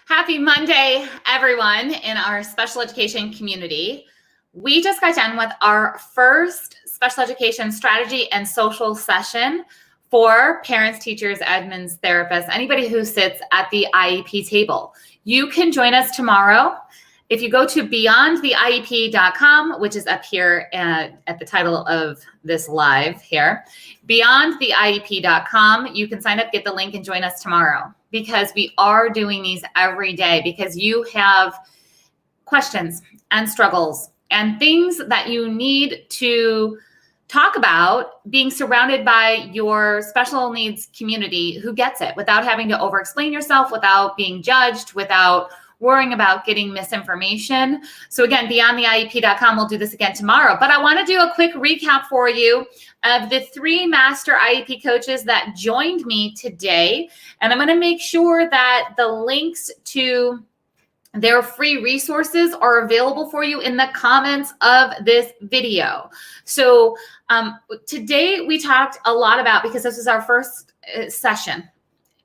Happy Monday, everyone in our special education community. We just got done with our first special education strategy and social session for parents, teachers, admins, therapists, anybody who sits at the IEP table. You can join us tomorrow. If you go to beyondtheiep.com, which is up here at the title of this live here, beyondtheiep.com, you can sign up, get the link, and join us tomorrow, because we are doing these every day, because you have questions and struggles and things that you need to talk about, being surrounded by your special needs community who gets it without having to over-explain yourself, without being judged, without worrying about getting misinformation. So again, beyondtheiep.com, we'll do this again tomorrow. But I want to do a quick recap for you of the 3 master IEP coaches that joined me today. And I'm going to make sure that the links to their free resources are available for you in the comments of this video. So today we talked a lot about, because this is our first session,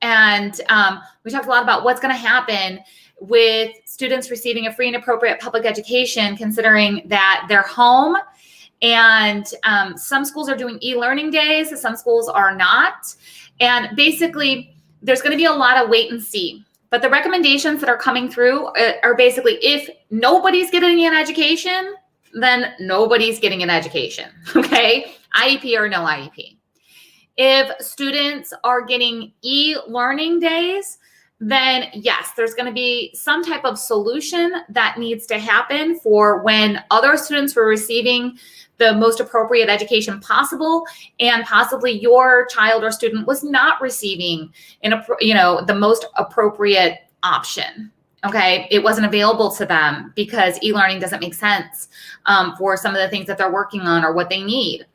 and we talked a lot about what's going to happen with students receiving a free and appropriate public education, considering that they're home. And some schools are doing e-learning days, some schools are not. And basically, there's going to be a lot of wait and see. But the recommendations that are coming through are basically, if nobody's getting an education, then nobody's getting an education, okay? IEP or no IEP. If students are getting e-learning days, then yes, there's going to be some type of solution that needs to happen for when other students were receiving the most appropriate education possible, and possibly your child or student was not receiving the most appropriate option. Okay, it wasn't available to them because e-learning doesn't make sense for some of the things that they're working on or what they need.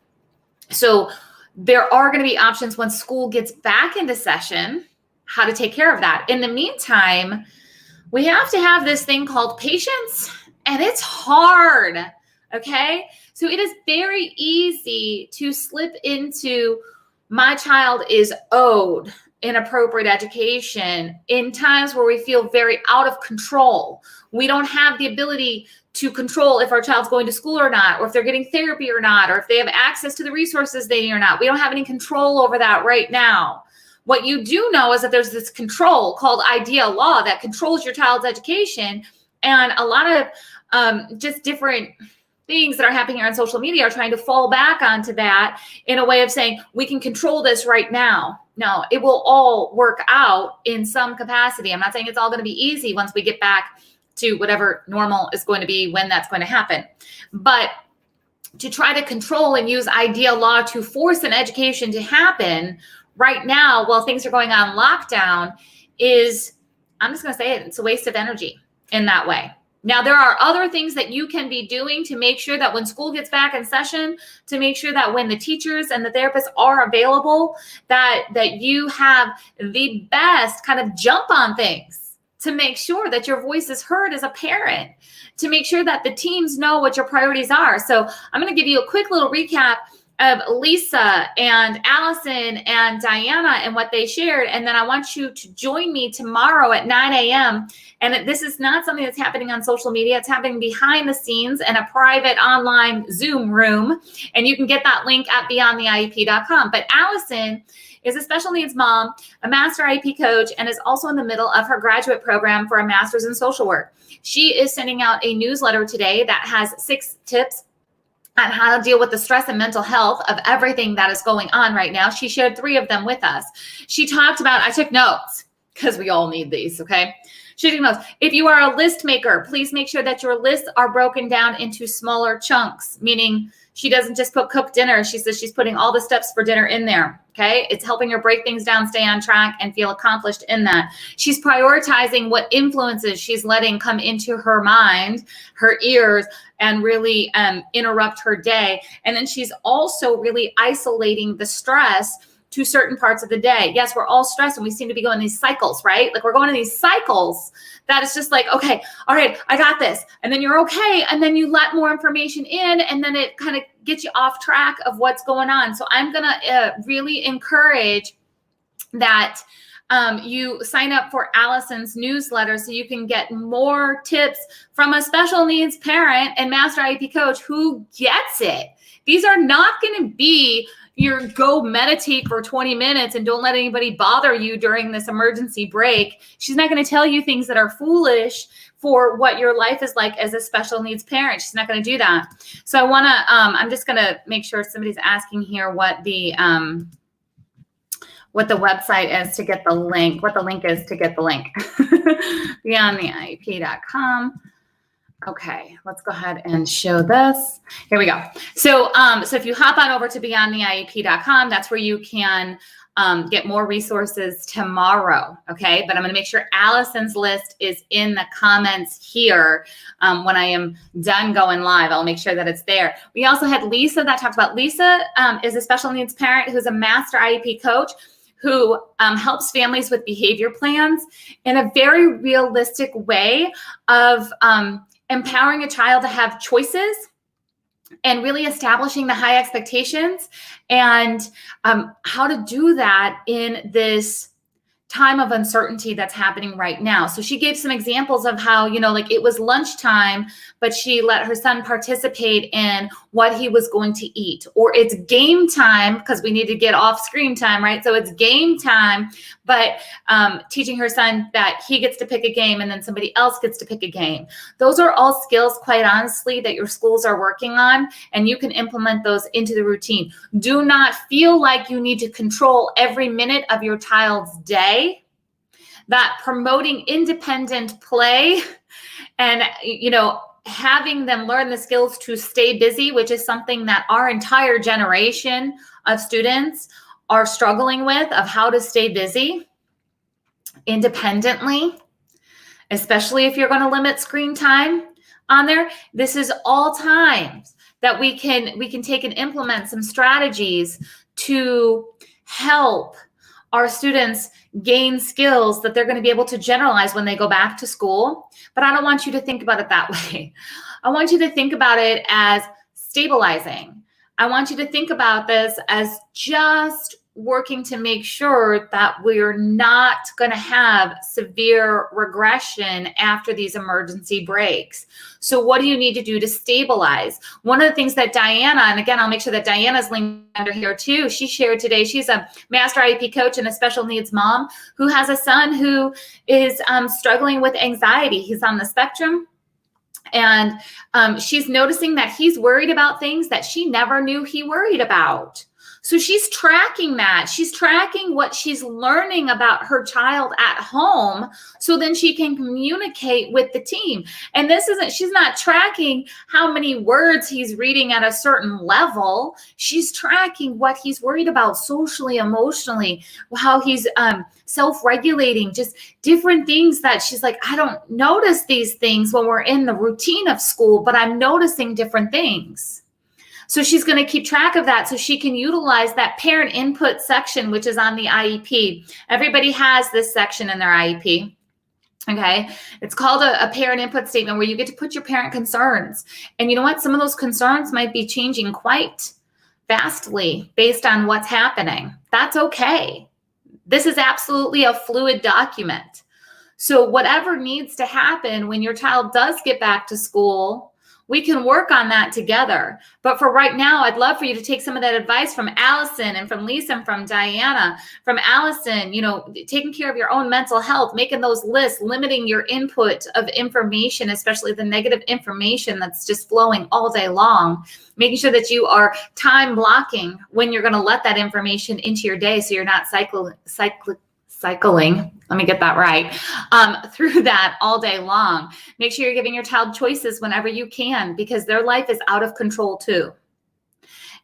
So there are going to be options when school gets back into session, how to take care of that. In the meantime, we have to have this thing called patience, and it's hard, okay? So it is very easy to slip into, my child is owed inappropriate education, in times where we feel very out of control. We don't have the ability to control if our child's going to school or not, or if they're getting therapy or not, or if they have access to the resources they need or not. We don't have any control over that right now. What you do know is that there's this control called IDEA law that controls your child's education. And a lot of just different things that are happening here on social media are trying to fall back onto that in a way of saying, we can control this right now. No, it will all work out in some capacity. I'm not saying it's all going to be easy once we get back to whatever normal is going to be, when that's going to happen. But to try to control and use IDEA law to force an education to happen right now, while things are going on lockdown, is, I'm just going to say it, it's a waste of energy in that way. Now, there are other things that you can be doing to make sure that when school gets back in session, to make sure that when the teachers and the therapists are available, that you have the best kind of jump on things to make sure that your voice is heard as a parent, to make sure that the teams know what your priorities are. So I'm going to give you a quick little recap of Lisa and Allison and Diana and what they shared. And then I want you to join me tomorrow at 9 a.m. And this is not something that's happening on social media. It's happening behind the scenes in a private online Zoom room. And you can get that link at beyondtheiep.com. But Allison is a special needs mom, a master IEP coach, and is also in the middle of her graduate program for a master's in social work. She is sending out a newsletter today that has 6 tips on how to deal with the stress and mental health of everything that is going on right now. She shared 3 of them with us. She talked about, I took notes because we all need these, okay? She took notes. If you are a list maker, please make sure that your lists are broken down into smaller chunks, meaning she doesn't just put cook dinner. She says she's putting all the steps for dinner in there, okay? It's helping her break things down, stay on track, and feel accomplished in that. She's prioritizing what influences she's letting come into her mind, her ears, and really interrupt her day. And then she's also really isolating the stress to certain parts of the day. Yes, we're all stressed and we seem to be going these cycles, right? Like we're going in these cycles that it's just like, okay, all right, I got this. And then you're okay. And then you let more information in and then it kind of gets you off track of what's going on. So I'm going to really encourage that you sign up for Allison's newsletter so you can get more tips from a special needs parent and master IEP coach who gets it. These are not going to be your go meditate for 20 minutes and don't let anybody bother you during this emergency break. She's not going to tell you things that are foolish for what your life is like as a special needs parent. She's not going to do that. So I want to, I'm just going to make sure somebody's asking here what the website is to get the link, what the link is to get the link. BeyondTheIEP.com. Okay, let's go ahead and show this. Here we go. So, so if you hop on over to BeyondTheIEP.com, that's where you can get more resources tomorrow. Okay, but I'm going to make sure Allison's list is in the comments here when I am done going live. I'll make sure that it's there. We also had Lisa that talked about. Lisa is a special needs parent who's a master IEP coach who helps families with behavior plans in a very realistic way of empowering a child to have choices and really establishing the high expectations and how to do that in this time of uncertainty that's happening right now. So she gave some examples of how, you know, like it was lunchtime, but she let her son participate in what he was going to eat, or it's game time because we need to get off screen time, right? So it's game time, but teaching her son that he gets to pick a game and then somebody else gets to pick a game. Those are all skills, quite honestly, that your schools are working on, and you can implement those into the routine. Do not feel like you need to control every minute of your child's day. That promoting independent play and, you know, having them learn the skills to stay busy, which is something that our entire generation of students are struggling with, of how to stay busy independently, especially if you're going to limit screen time on there. This is all times that we can take and implement some strategies to help our students gain skills that they're going to be able to generalize when they go back to school. But I don't want you to think about it that way. I want you to think about it as stabilizing. I want you to think about this as just working to make sure that we're not going to have severe regression after these emergency breaks. So what do you need to do to stabilize? One of the things that Diana, and again, I'll make sure that Diana's linked under here too, she shared today, she's a master IEP coach and a special needs mom who has a son who is struggling with anxiety. He's on the spectrum. And she's noticing that he's worried about things that she never knew he worried about. So she's tracking that. She's tracking what she's learning about her child at home so then she can communicate with the team. And she's not tracking how many words he's reading at a certain level. She's tracking what he's worried about socially, emotionally, how he's self-regulating, just different things that she's like, I don't notice these things when we're in the routine of school, but I'm noticing different things. So she's going to keep track of that so she can utilize that parent input section, which is on the IEP. Everybody has this section in their IEP. Okay. It's called a parent input statement where you get to put your parent concerns. And you know what? Some of those concerns might be changing quite vastly based on what's happening. That's okay. This is absolutely a fluid document. So whatever needs to happen when your child does get back to school, we can work on that together. But for right now, I'd love for you to take some of that advice from Allison and from Lisa and from Diana. From Allison, you know, taking care of your own mental health, making those lists, limiting your input of information, especially the negative information that's just flowing all day long, making sure that you are time blocking when you're going to let that information into your day so you're not cycling, let me get that right, through that all day long. Make sure you're giving your child choices whenever you can, because their life is out of control too.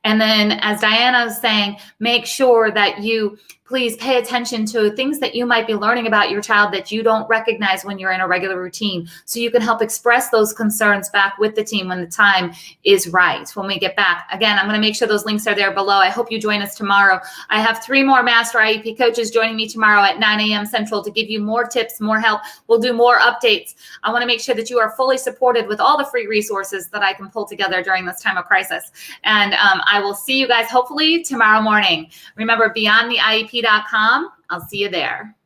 And then, as Diana was saying, make sure that you please pay attention to things that you might be learning about your child that you don't recognize when you're in a regular routine, so you can help express those concerns back with the team when the time is right, when we get back. Again, I'm going to make sure those links are there below. I hope you join us tomorrow. I have 3 more Master IEP coaches joining me tomorrow at 9 a.m. Central to give you more tips, more help. We'll do more updates. I want to make sure that you are fully supported with all the free resources that I can pull together during this time of crisis. And I will see you guys hopefully tomorrow morning. Remember, BeyondTheIEP.com. I'll see you there.